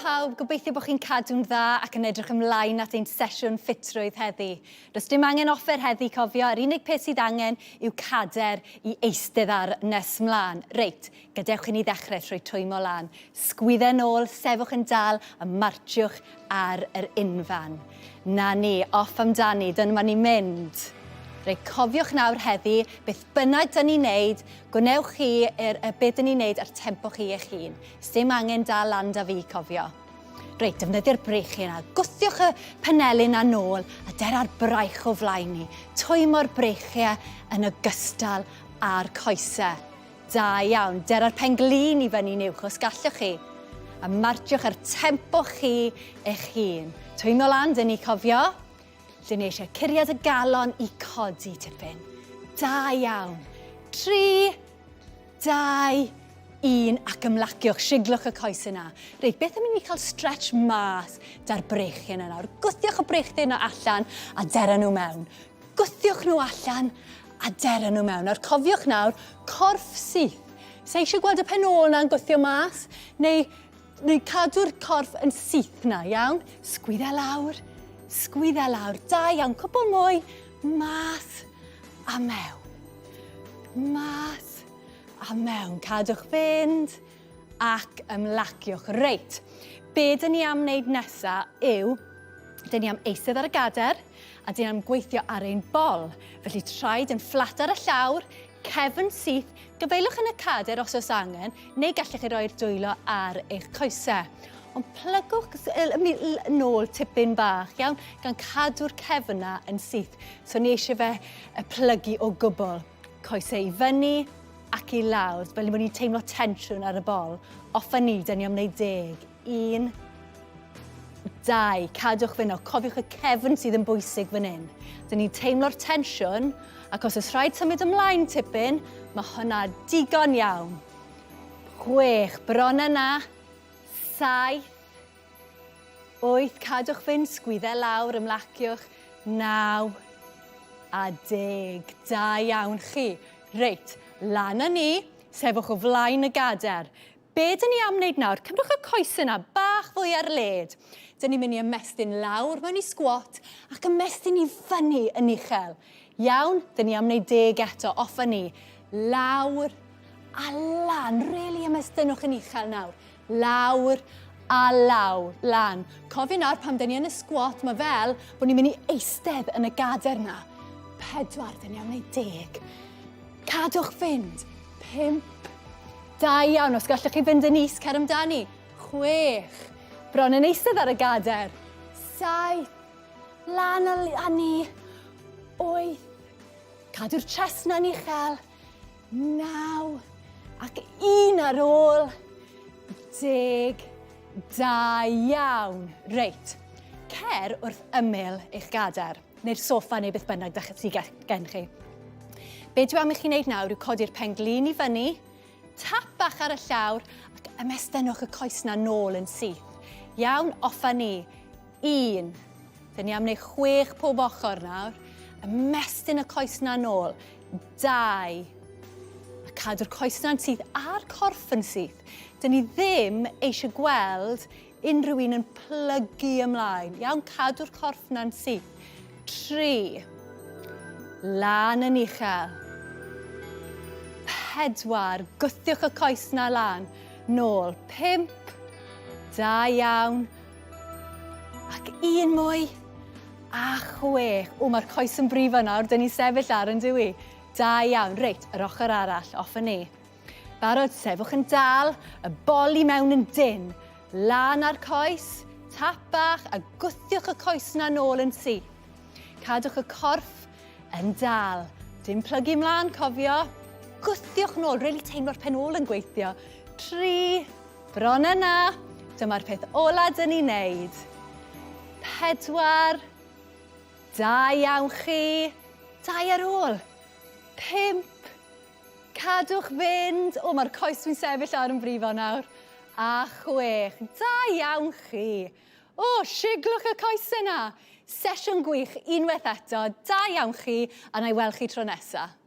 pawb, gobeithio bod chi'n cadw'n dda ac yn edrych ymlaen at ein sesiwn ffitrwydd heddi. Does dim angen offer heddi, cofio, yr unig peth sydd angen yw cader i eistedd ar nes mlaen. Reit, gadewch i ni ddechrau trwy twymo lan. Sgwyddau nôl, sefwch yn dal a martiwch ar yr unfan. Na ni, off amdani, dyna ni'n mynd. Reit, cofiwch nawr heddi, beth bynnag dyn ni'n neud, gwnewch chi beth dyn ni'n neud ar tempo chi eich hun. Sdim angen dal land a fi, cofio. Reit, defnyddio'r brechu yna. Gwthiwch y panelyn a nôl a dera'r braich o flaen ni. Twymo'r brechiau yn ogystal a'r coesau. Da iawn, dera'r penglin i fyny'n uwch os gallwch chi. A martiwch ar tempo chi eich hun. Twymo lan, dyn ni, cofio. Lle ni eisiau curiad y galon i codi tipyn. Da iawn. 3, 2, 1 ac ymlaciwch, siglwch y coes yna. Reit, beth am i ni cael stretch mas da'r brechu yna nawr? Gwthiwch y brechu yna allan a dera nhw mewn. Gwthiwch nhw allan a dera nhw mewn. Nawr cofiwch nawr, corff syth. Sa eisiau gweld y pen ôl na'n gwthio mas? Neu cadw'r corff yn syth na, iawn? Sgwyddau lawr. Sgwyddau lawr, da iawn, cwbl mwy, mas a mewn. Mas a mewn, cadwch fynd ac ymlaciwch. Reit, be dyn ni am wneud nesa yw, dyn ni am eistedd ar y gader a dyn ni am gweithio ar ein bol. Felly traed yn fflat ar y llawr, cefn syth, gyfeilwch yn y cader os oes angen, neu gallwch chi roi'r dwylo ar eich coesau. Ond plygwch nôl tipyn bach, iawn, gan cadw'r cefna yn syth. So ni eisiau fe plygu o gwbl. Coesau i fyny ac i lawr, fel bod ni'n teimlo tensiwn ar y bol. Offa ni, dyn ni am wneud 10. 1, 2, cadwch fyny, cofiwch y cefn sydd yn bwysig fan hyn. Dyn ni'n teimlo'r tensiwn, ac os oes rhaid symud ymlaen tipyn, mae hwnna digon iawn. 6, bron yna. 7, 8, cadwch fynd, sgwyddau lawr, ymlaciwch, 9 a 10. Da iawn chi. Reit, lan â ni, sefwch o flaen y gader. Be dyn ni am wneud nawr? Cymrwch y coesau yna bach fwy ar led. Dyn ni'n mynd i ymestyn lawr mewn i sgwat ac ymestyn i fyny yn uchel. Iawn, dyn ni am wneud 10 eto, offa ni. Lawr a lan, really ymestynwch yn uchel nawr. Lawr a lawr, lan. Cofio nawr pam dyn ni yn y sgwat, mae fel bod ni'n mynd i eistedd yn y gader na. 4, dyn ni am wneud 10. Cadwch fynd. 5. Da iawn, os gallwch chi fynd yn is, cer amdani. 6. Bron yn eistedd ar y gader. 7. Lan a ni. 8. Cadw'r chest na'n uchel. 9. Ac 1 ar ôl. 10. Da iawn. Reit, cer wrth ymyl eich gader, neu'r soffa neu beth bynnag sydd gen chi. Be dwi am i chi wneud nawr yw codi'r penglin i fyny, tap bach ar y llawr ac ymestynwch y coes na nôl yn syth. Iawn, offa ni. 1. Dyn ni am wneud 6 pob ochr nawr. Ymestyn y coes na nôl. 2. A cadw'r coes na'n syth a'r corff yn syth. Dyn ni ddim eisiau gweld unrhyw un yn plygu ymlaen. Iawn, cadw'r corff na'n syth. 3. Lan yn uchel. 4. Gwthiwch y coes na lan. Nôl. 5. Da iawn. Ac 1 mwy. A 6. O, mae'r coes yn brifo nawr. Dyn ni sefyll ar yn dywi. Da iawn. Reit, yr ochr arall. Offa ni. Barod, sefwch yn dal, y bol i mewn yn dyn. Lan ar coes, tap bach a gwthiwch y coes na nôl yn syth. Cadwch y corff yn dal. Dim plygu mlaen, cofio. Gwthiwch nôl, really teimlo'r pen ôl yn gweithio. 3, bron yna. Dyma'r peth ola dyn ni'n neud. 4, da iawn chi. 2 ar ôl. 5, cadwch fynd. O, mae'r coes dwi'n sefyll ar yn brifo nawr. A 6. Da iawn chi. O, siglwch y coes yna. Sesiwn gwych, unwaith eto. Da iawn chi, a na i weld chi tro nesaf.